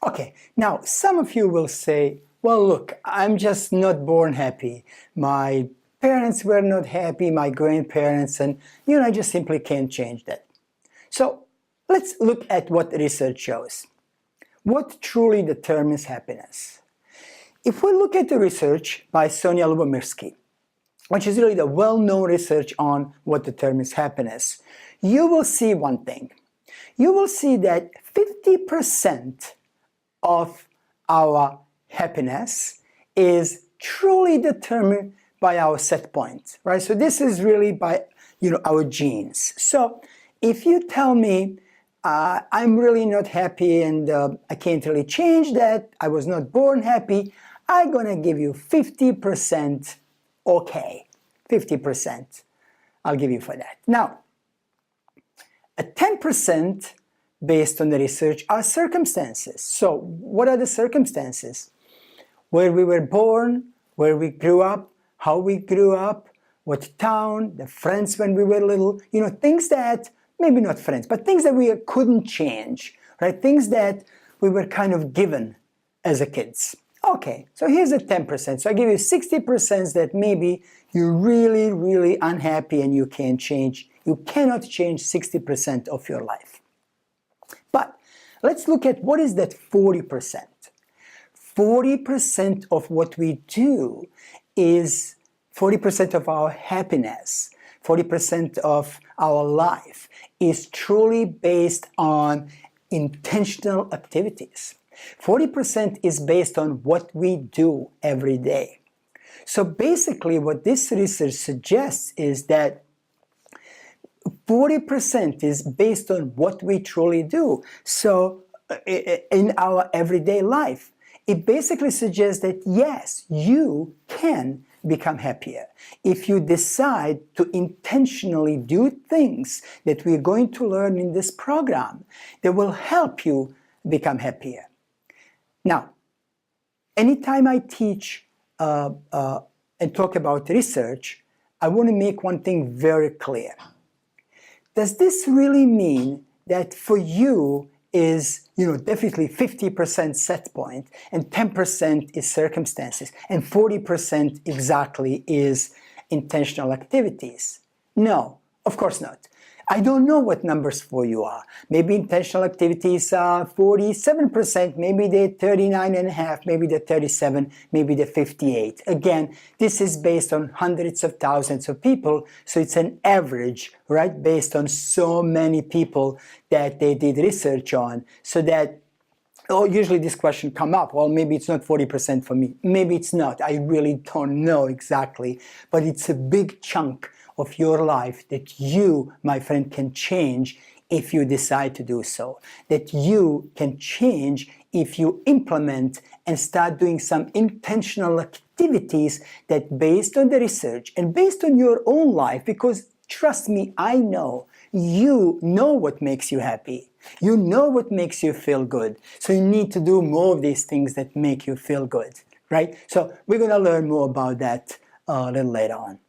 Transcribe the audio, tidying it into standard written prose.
Okay, now some of you will say, well, look, I'm just not born happy. My parents were not happy, my grandparents, and I just simply can't change that. So let's look at what research shows. What truly determines happiness? If we look at the research by Sonia Lubomirsky, which is really the well-known research on what determines happiness, you will see one thing. You will see that 50% of our happiness is truly determined by our set point, right? So this is really by our genes. So if you tell me I'm really not happy and I can't really change that, I was not born happy, I'm gonna give you 50% okay, 50% I'll give you for that. Now, a 10% based on the research are circumstances. So what are the circumstances? Where we were born, where we grew up, how we grew up, what town, the friends when we were little, things that, maybe not friends, but things that we couldn't change, right? Things that we were kind of given as a kids. Okay, so here's a 10%. So I give you 60% that maybe you're really, really unhappy and you can't change. You cannot change 60% of your life. But let's look at what is that 40%. 40% of what we do is 40% of our happiness, 40% of our life is truly based on intentional activities. 40% is based on what we do every day. So basically what this research suggests is that 40% is based on what we truly do. So in our everyday life, it basically suggests that yes, you can become happier if you decide to intentionally do things that we're going to learn in this program that will help you become happier. Now, anytime I teach and talk about research, I want to make one thing very clear. Does this really mean that for you is, definitely 50% set point and 10% is circumstances and 40% exactly is intentional activities? No, of course not. I don't know what numbers for you are. Maybe intentional activities are 47%, maybe they're 39.5%, maybe they're 37%, maybe they're 58%. Again, this is based on hundreds of thousands of people, so it's an average, right, based on so many people that they did research on, so that usually this question come up, well, maybe it's not 40% for me. Maybe it's not. I really don't know exactly, but it's a big chunk of your life that you, my friend, can change if you decide to do so. That you can change if you implement and start doing some intentional activities that based on the research and based on your own life, because trust me, I know, you know what makes you happy. You know what makes you feel good. So you need to do more of these things that make you feel good, right? So we're going to learn more about that a little later on.